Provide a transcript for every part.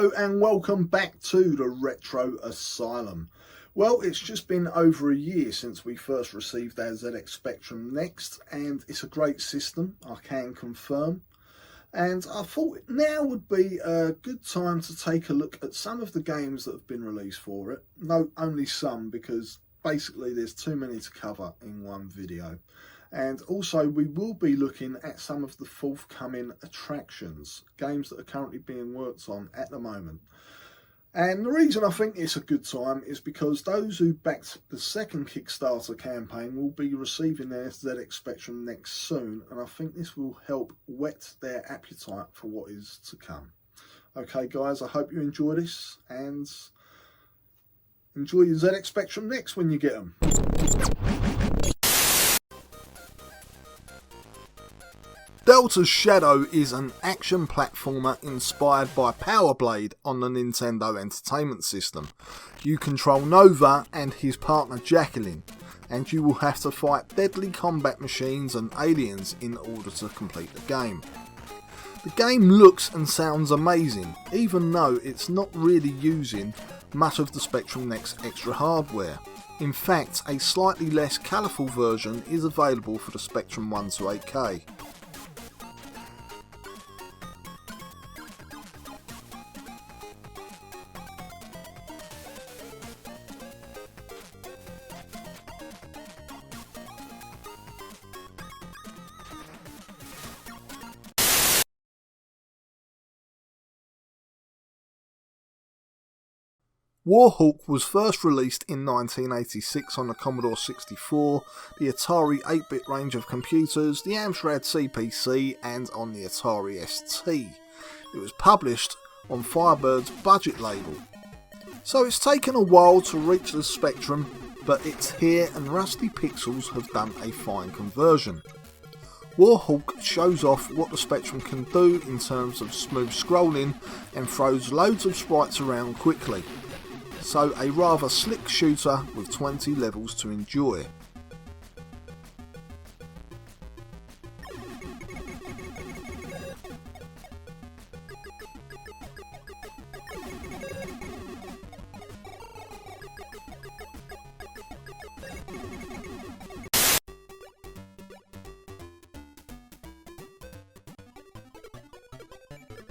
Hello and welcome back to the Retro Asylum. Well, it's just been over a year since we first received our ZX Spectrum Next, and it's a great system, I can confirm. And I thought now would be a good time to take a look at some of the games that have been released for it. No, only some, because basically there's too many to cover in one video. And also we will be looking at some of the forthcoming attractions, games that are currently being worked on at the moment. And the reason I think it's a good time is because those who backed the second Kickstarter campaign will be receiving their ZX Spectrum Next soon, and I think this will help whet their appetite for what is to come. Okay guys, I hope you enjoy this and enjoy your ZX Spectrum Next when you get them. Delta's Shadow is an action platformer inspired by Power Blade on the Nintendo Entertainment System. You control Nova and his partner Jacqueline, and you will have to fight deadly combat machines and aliens in order to complete the game. The game looks and sounds amazing, even though it's not really using much of the Spectrum Next extra hardware. In fact, a slightly less colourful version is available for the Spectrum 1 to 8K. Warhawk was first released in 1986 on the Commodore 64, the Atari 8-bit range of computers, the Amstrad CPC and on the Atari ST. It was published on Firebird's budget label. So it's taken a while to reach the Spectrum, but it's here and Rusty Pixels have done a fine conversion. Warhawk shows off what the Spectrum can do in terms of smooth scrolling and throws loads of sprites around quickly. So a rather slick shooter with 20 levels to enjoy.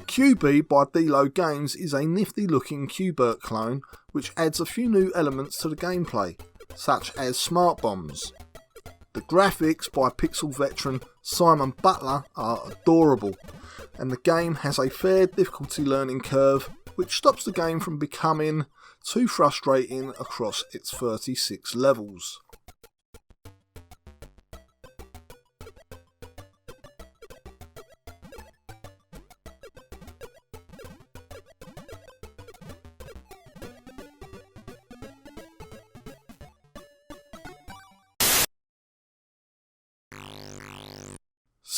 QB by D-Lo Games is a nifty looking Qbert clone which adds a few new elements to the gameplay, such as smart bombs. The graphics by Pixel veteran Simon Butler are adorable, and the game has a fair difficulty learning curve which stops the game from becoming too frustrating across its 36 levels.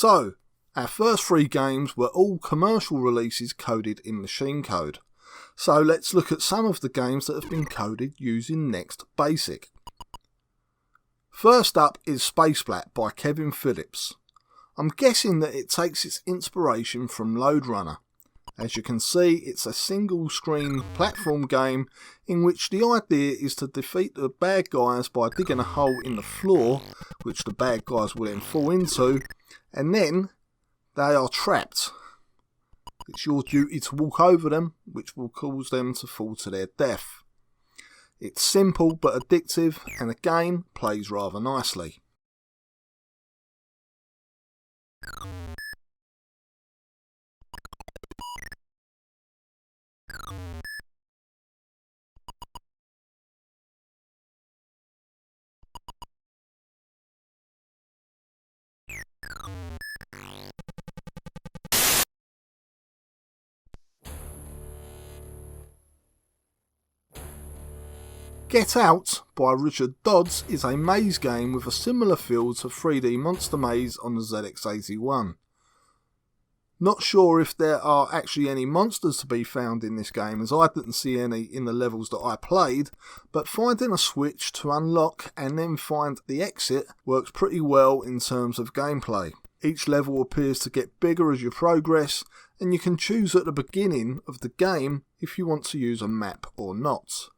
So, our first three games were all commercial releases coded in machine code. So let's look at some of the games that have been coded using Next Basic. First up is Spaceblat by Kevin Phillips. I'm guessing that it takes its inspiration from Lode Runner. As you can see, it's a single screen platform game in which the idea is to defeat the bad guys by digging a hole in the floor, which the bad guys will then fall into, and then they are trapped. It's your duty to walk over them, which will cause them to fall to their death. It's simple but addictive, and again plays rather nicely. Get Out by Richard Dodds is a maze game with a similar feel to 3D Monster Maze on the ZX81. Not sure if there are actually any monsters to be found in this game, as I didn't see any in the levels that I played, but finding a switch to unlock and then find the exit works pretty well in terms of gameplay. Each level appears to get bigger as you progress, and you can choose at the beginning of the game if you want to use a map or not.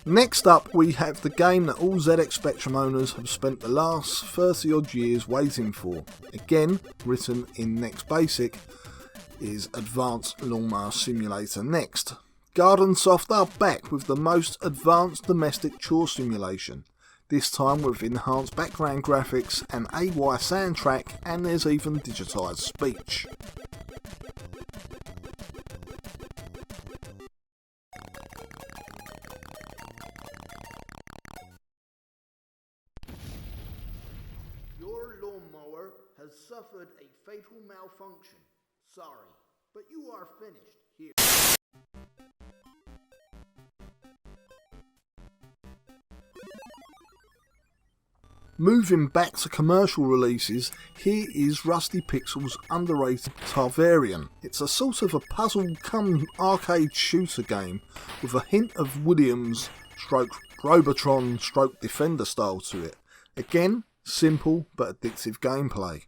Next up we have the game that all ZX Spectrum owners have spent the last 30 odd years waiting for. Again, written in Next Basic, is Advanced Lawnmower Simulator Next. Gardensoft are back with the most advanced domestic chore simulation. This time with enhanced background graphics, an AY soundtrack, and there's even digitised speech. Your lawnmower has suffered a fatal malfunction. Sorry, but you are finished here. Moving back to commercial releases, here is Rusty Pixel's underrated Tarvarian. It's a sort of a puzzle cum arcade shooter game with a hint of Williams stroke Robotron stroke Defender style to it. Again, simple but addictive gameplay.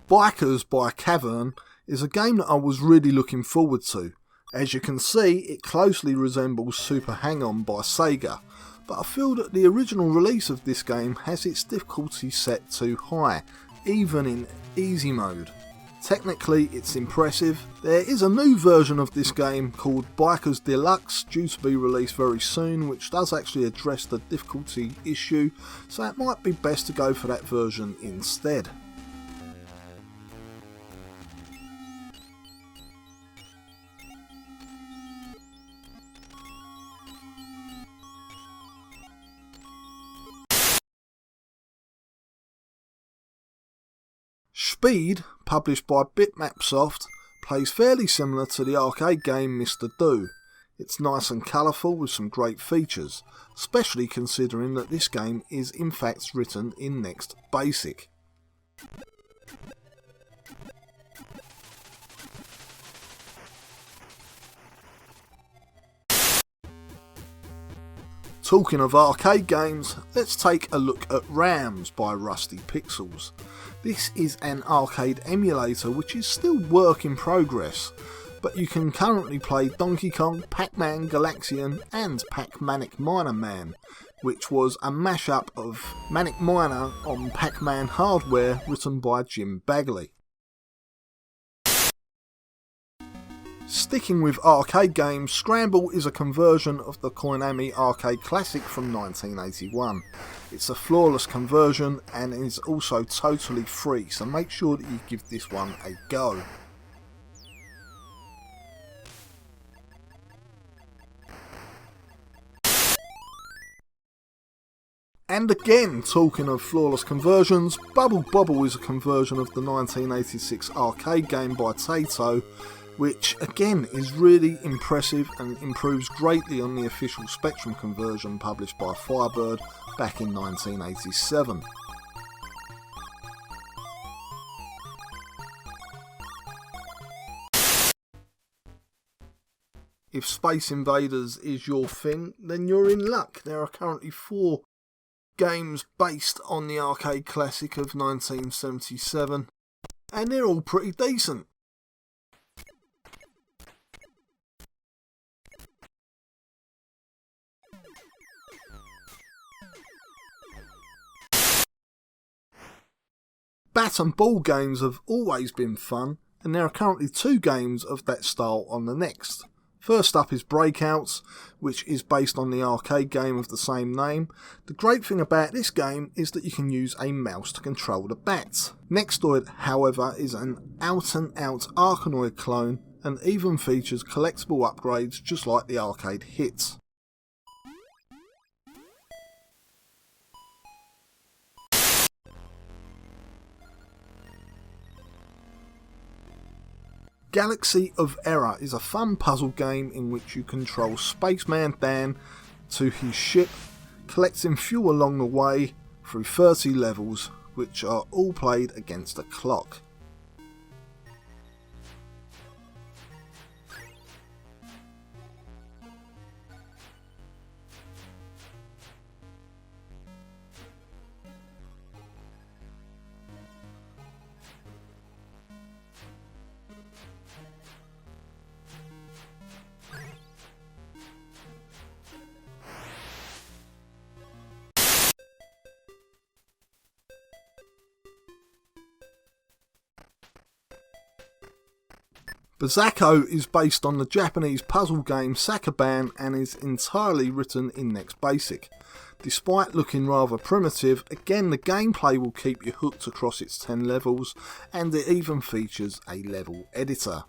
Bikers by Cavern is a game that I was really looking forward to. As you can see, it closely resembles Super Hang-On by Sega, but I feel that the original release of this game has its difficulty set too high, even in easy mode. Technically it's impressive. There is a new version of this game called Bikers Deluxe due to be released very soon, which does actually address the difficulty issue, so it might be best to go for that version instead. Speed, published by Bitmap Soft, plays fairly similar to the arcade game Mr. Do. It's nice and colourful with some great features, especially considering that this game is in fact written in Next Basic. Talking of arcade games, let's take a look at Rams by Rusty Pixels. This is an arcade emulator which is still work in progress, but you can currently play Donkey Kong, Pac-Man, Galaxian and Pac-Manic Miner Man, which was a mashup of Manic Miner on Pac-Man hardware written by Jim Bagley. Sticking with arcade games, Scramble is a conversion of the Konami arcade classic from 1981. It's a flawless conversion and is also totally free, so make sure that you give this one a go. And again, talking of flawless conversions, Bubble Bobble is a conversion of the 1986 arcade game by Taito, which again is really impressive and improves greatly on the official Spectrum conversion published by Firebird back in 1987. If Space Invaders is your thing, then you're in luck. There are currently 4 games based on the arcade classic of 1977, and they're all pretty decent. Bat and ball games have always been fun, and there are currently 2 games of that style on the Next. First up is Breakouts, which is based on the arcade game of the same name. The great thing about this game is that you can use a mouse to control the bats. Next to it, however, is an out-and-out Arkanoid clone and even features collectible upgrades just like the arcade hits. Galaxy of Error is a fun puzzle game in which you control Spaceman Dan to his ship, collecting fuel along the way through 30 levels, which are all played against a clock. Bazako is based on the Japanese puzzle game Sakaban and is entirely written in Next Basic. Despite looking rather primitive, again the gameplay will keep you hooked across its 10 levels, and it even features a level editor.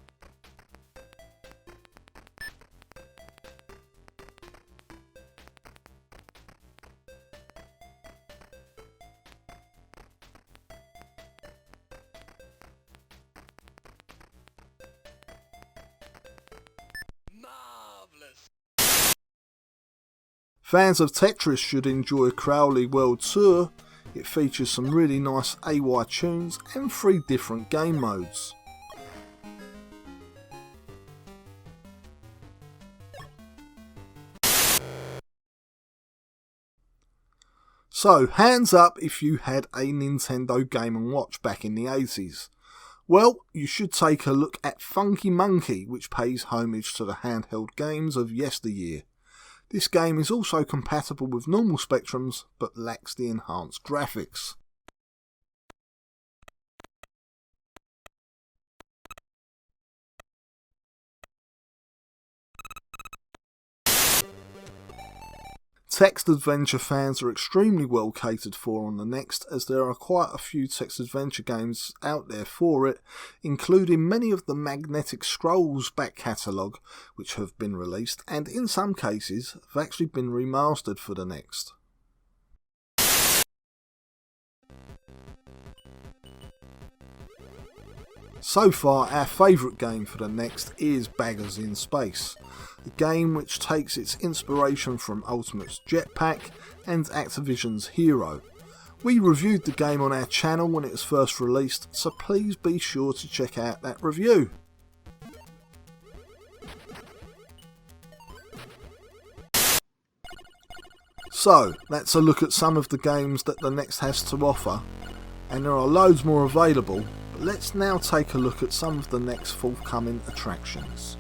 Fans of Tetris should enjoy Crowley World Tour. It features some really nice AY tunes and 3 different game modes. So, hands up if you had a Nintendo Game & Watch back in the 80s. Well, you should take a look at Funky Monkey, which pays homage to the handheld games of yesteryear. This game is also compatible with normal Spectrums, but lacks the enhanced graphics. Text adventure fans are extremely well catered for on the Next, as there are quite a few text adventure games out there for it, including many of the Magnetic Scrolls back catalogue which have been released, and in some cases have actually been remastered for the Next. So far, our favourite game for the Next is Baggers in Space, a game which takes its inspiration from Ultimate's Jetpack and Activision's Hero. We reviewed the game on our channel when it was first released, so please be sure to check out that review. So, that's a look at some of the games that the Next has to offer, and there are loads more available. Let's now take a look at some of the next forthcoming attractions.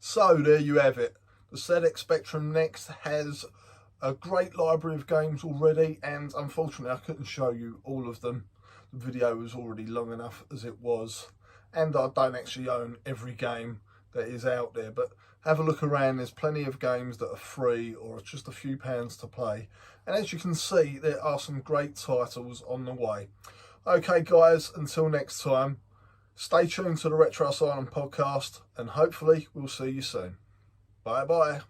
So there you have it. The ZX Spectrum Next has a great library of games already, and unfortunately I couldn't show you all of them. The video was already long enough as it was, and I don't actually own every game that is out there, but have a look around. There's plenty of games that are free or just a few pounds to play, and as you can see, there are some great titles on the way. Okay guys, until next time, stay tuned to the Retro Asylum podcast, and hopefully we'll see you soon. Bye bye.